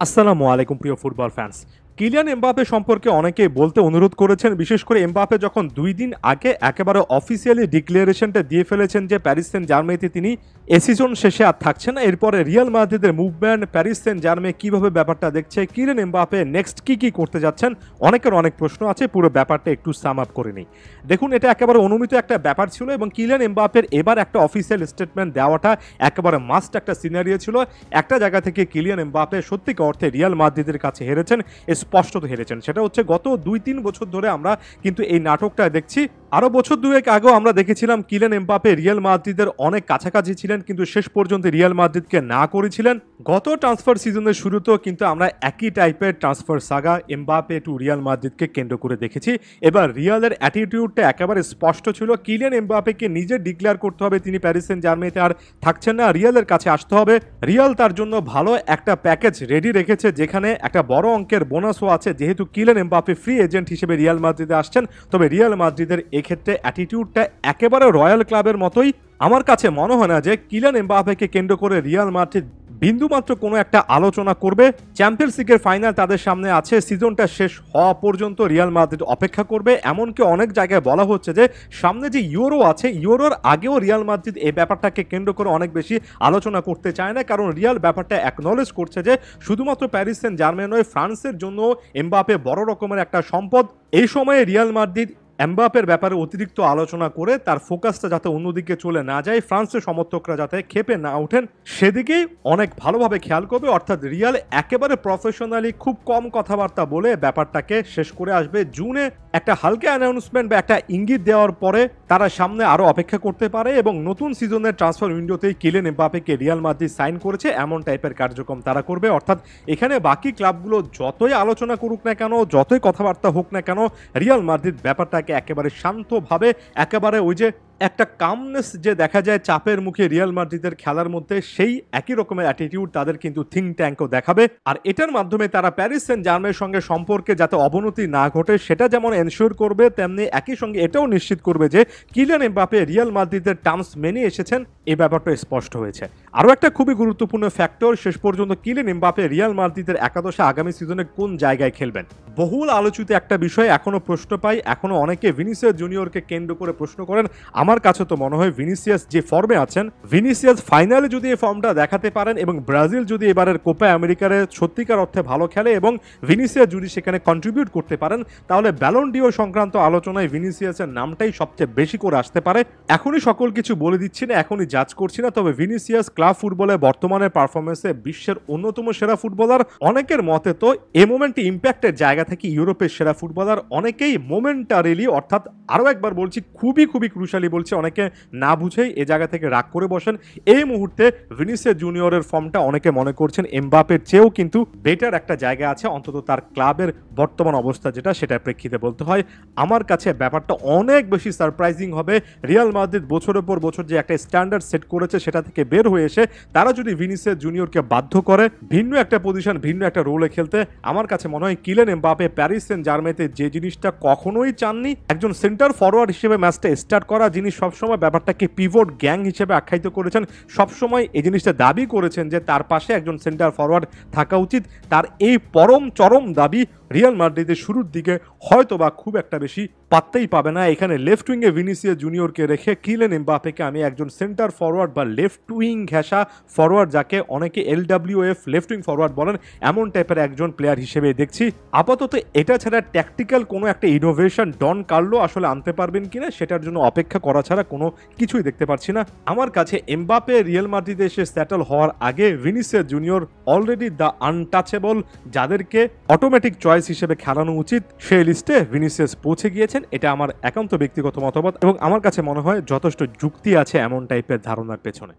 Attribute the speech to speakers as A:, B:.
A: আসসালামু আলাইকুম প্রিয় ফুটবল ফ্যান্স। কিলিয়ান এমবাপে সম্পর্কে অনেকেই বলতে অনুরোধ করেছেন, বিশেষ করে এমবাপে যখন ২ দিন আগে একেবারে অফিসিয়ালি ডিক্লারেশনটা দিয়ে ফেলেছেন যে প্যারিস সেন্ট জার্মেইতে তিনি এ সিজন শেষে আর থাকছেন না। এরপরে রিয়াল মাদ্রিদের মুভমেন্ট, প্যারিস সেন্ট জার্মেই কীভাবে ব্যাপারটা দেখছে, কিলিয়ান এমবাপে নেক্সট কী করতে যাচ্ছেন, অনেকের অনেক প্রশ্ন আছে। পুরো ব্যাপারটা একটু সাম আপ করে নিই। দেখুন, এটা একেবারে অনুমিত একটা ব্যাপার ছিল এবং কিলিয়ান এমবাপের এবার একটা অফিসিয়াল স্টেটমেন্ট দেওয়াটা একেবারে মাস্ট একটা সিনারিও ছিল। একটা জায়গা থেকে কিলিয়ান এমবাপে সত্যিকার অর্থে রিয়াল মাদ্রিদের কাছে হেরেছেন, স্পষ্টত হেরেছেন। সেটা হচ্ছে গত ২-৩ বছর ধরে আমরা কিন্তু এই নাটকটা দেখছি। আরও বছর দুয়েক আগেও আমরা দেখেছিলাম কিলিয়ান এমবাপে রিয়াল মাদ্রিদের অনেক কাছাকাছি ছিলেন, কিন্তু শেষ পর্যন্ত রিয়াল মাদ্রিদকে না করেছিলেন। গত ট্রান্সফার সিজনের শুরুতেও কিন্তু আমরা একই টাইপের transfer saga Mbappe to Real মাদ্রিদকে কেন্দ্র করে দেখেছি। এবার রিয়ালের অ্যাটিটিউডটা একেবারে স্পষ্ট ছিল, কিলিয়ান এমবাপেকে নিজে ডিক্লেয়ার করতে হবে তিনি প্যারিস সেন্ট জার্মেইতে আর থাকছেন না, রিয়ালের কাছে আসতে হবে। রিয়াল তার জন্য ভালো একটা প্যাকেজ রেডি রেখেছে, যেখানে একটা বড় অঙ্কের বোনাসও আছে, যেহেতু কিলিয়ান এমবাপে ফ্রি এজেন্ট হিসেবে রিয়াল মাদ্রিদে আসছেন। তবে রিয়াল মাদ্রিদের এক্ষেত্রে অ্যাটিটিউডটা একেবারে রয়্যাল ক্লাবের মতোই। আমার কাছে মনে হয় না যে কিলিয়ান এমবাপেকে কেন্দ্র করে রিয়াল মাদ্রিদ বিন্দুমাত্র কোনো একটা আলোচনা করবে। চ্যাম্পিয়ন্স লিগের ফাইনাল তাদের সামনে আছে, সিজনটা শেষ হওয়া পর্যন্ত রিয়াল মাদ্রিদ অপেক্ষা করবে। এমনকি অনেক জায়গায় বলা হচ্ছে যে সামনে যে ইউরো আছে, ইউরোর আগেও রিয়াল মাদ্রিদ এই ব্যাপারটাকে কেন্দ্র করে অনেক বেশি আলোচনা করতে চায় না, কারণ রিয়াল ব্যাপারটা অ্যাকনলেজ করছে যে শুধুমাত্র প্যারিস সেন্ট জার্মেই নয়, ফ্রান্সের জন্য এমবাপে বড় রকমের একটা সম্পদ। এই সময়ে রিয়াল মাদ্রিদ এমবাপের ব্যাপারে অতিরিক্ত আলোচনা করে তার ফোকাসটা যাতে অন্যদিকে চলে না যায়, ফ্রান্সের সমর্থকরা যাতে খেপে না ওঠেন, সেদিকেই অনেক ভালোভাবে খেয়াল করবে। অর্থাৎ রিয়াল একেবারে প্রফেশনালি খুব কম কথাবার্তা বলে ব্যাপারটাকে শেষ করে আসবে। জুনে একটা হালকা অ্যানাউন্সমেন্ট বা একটা ইঙ্গিত দেওয়ার পরে তারা সামনে আরও অপেক্ষা করতে পারে এবং নতুন সিজনের ট্রান্সফার উইন্ডোতেই কিলিয়ান এমবাপেকে রিয়াল মাদ্রিদ সাইন করেছে এমন টাইপের কার্যক্রম তারা করবে। অর্থাৎ এখানে বাকি ক্লাবগুলো যতই আলোচনা করুক না কেন, যতই কথাবার্তা হোক না কেন, রিয়াল মাদ্রিদ ব্যাপারটাকে একেবারে শান্তভাবে, একেবারে ওই যে একটা কামনেস যে দেখা যায় চাপের মুখে রিয়াল মাদ্রিদের খেলার মধ্যে, সেই একই রকমের অ্যাটিটিউড তাদের কিন্তু থিঙ্ক ট্যাঙ্কও দেখাবে। আর এটার মাধ্যমে তারা প্যারিস সেন্ট জার্মেইয়ের সঙ্গে সম্পর্কে যাতে অবনতি না ঘটে সেটা যেমন এনশিওর করবে, তেমনি একই সঙ্গে এটাও নিশ্চিত করবে যে কিলিয়ান এমবাপে রিয়াল মাদ্রিদের টার্মস মেনে এসেছেন, এই ব্যাপারটা স্পষ্ট হয়েছে। আরও একটা খুবই গুরুত্বপূর্ণ ফ্যাক্টর, শেষ পর্যন্ত কিলিয়ান এমবাপে রিয়াল মাদ্রিদের একাদশে আগামী সিজনে কোন জায়গায় খেলবেন। বহুল আলোচিত একটা বিষয়, এখনো প্রশ্ন পাই, এখনো অনেকে ভিনিসিয়াস জুনিয়রকে কেন্দ্র করে প্রশ্ন করেন। আমার কাছে তো মনে হয় ভিনিসিয়াস যে ফর্মে আছেন, ভিনিসিয়াস ফাইনালে যদি এই ফর্মটা দেখাতে পারেন এবং ব্রাজিল যদি এবারের কোপা আমেরিকার সত্যিকার অর্থে ভালো খেলে এবং ভিনিসিয়াস যদি সেখানে কন্ট্রিবিউট করতে পারেন, তাহলে ব্যালন ডিও সংক্রান্ত আলোচনায় ভিনিসিয়াসের নামটাই সবচেয়ে বেশি করে আসতে পারে। এখনই সকল কিছু বলে দিচ্ছি না, এখনই জাজ করছি না, তবে ভিনিসিয়াস ক্লাব ফুটবলে বর্তমানে পারফরমেন্সে বিশ্বের অন্যতম সেরা ফুটবলার। অনেকের মতে তো এ মোমেন্টে ইম্প্যাক্টের জায়গা থেকে ইউরোপের সেরা ফুটবলার। অনেকেই মোমেন্টারিলি, অর্থাৎ আরও একবার বলছি, খুবই ক্রুশালি বলছি, অনেকে না বুঝেই এ জায়গা থেকে রাগ করে বসেন। এই মুহূর্তে ভিনিসিয়াস জুনিয়রের ফর্মটা অনেকে মনে করছেন এমবাপের চেয়েও কিন্তু বেটার একটা জায়গা আছে, অন্তত তার ক্লাবের বর্তমান অবস্থা যেটা, সেটার প্রেক্ষিতে বলতে হয়। আমার কাছে ব্যাপারটা অনেক বেশি সারপ্রাইজিং হবে। রিয়াল মাদ্রিদ বছরের পর বছর যে একটা স্ট্যান্ডার্ড সেট করেছে সেটা থেকে বের হয়ে এসে তারা যদি ভিনিসিয়াস জুনিয়রকে বাধ্য করে ভিন্ন একটা পজিশন, ভিন্ন একটা রোলে খেলতে, আমার কাছে মনে হয় কিলিয়ান এমবাপে প্যারিস সেন্ট জার্মেইতে যে জিনিসটা কখনোই চাননি, একজন সেন্টার ফরওয়ার্ড হিসেবে ম্যাচটা স্টার্ট করা, যিনি সবসময় ব্যাপারটাকে পিভট গ্যাং হিসেবে আখ্যায়িত করেছেন, সবসময় এই জিনিসটা দাবি করেছেন যে তার পাশে একজন সেন্টার ফরওয়ার্ড থাকা উচিত। তার এই চরম দাবি রিয়াল মাদ্রিদের শুরুর দিকে হয়তো বা খুব একটা বেশি পাত্তাই পাবে না। এখানে লেফট উইংয়ে ভিনিসিয়াস জুনিয়রকে রেখে কিলিয়ান এমবাপেকে আমি একজন সেন্টার ফরওয়ার্ড বা লেফট উইং ঘেঁষা ফরওয়ার্ড, যাকে অনেকে LWF লেফট উইং ফরওয়ার্ড বলেন, এমন টাইপের একজন প্লেয়ার হিসেবে দেখছি। আপাতত এটা ছাড়া ট্যাকটিক্যাল কোনো একটা ইনোভেশন ডন কার্লো আসলে আনতে পারবেন কিনা সেটার জন্য অপেক্ষা করা ছাড়া কোনো কিছুই দেখতে পাচ্ছি না। আমার কাছে এমবাপে রিয়াল মাদ্রিদে এসে সেটেল হওয়ার আগে Vinicius junior already the untouchable, যাদেরকে অটোমেটিক চয়েস হিসেবে খেলানো উচিত, সেই লিস্টে ভিনিসিয়াস পৌঁছে গিয়েছেন। এটা আমার একান্ত ব্যক্তিগত মতামত এবং আমার কাছে মনে হয় যথেষ্ট যুক্তি আছে এমন টাইপের ধারণার পেছনে।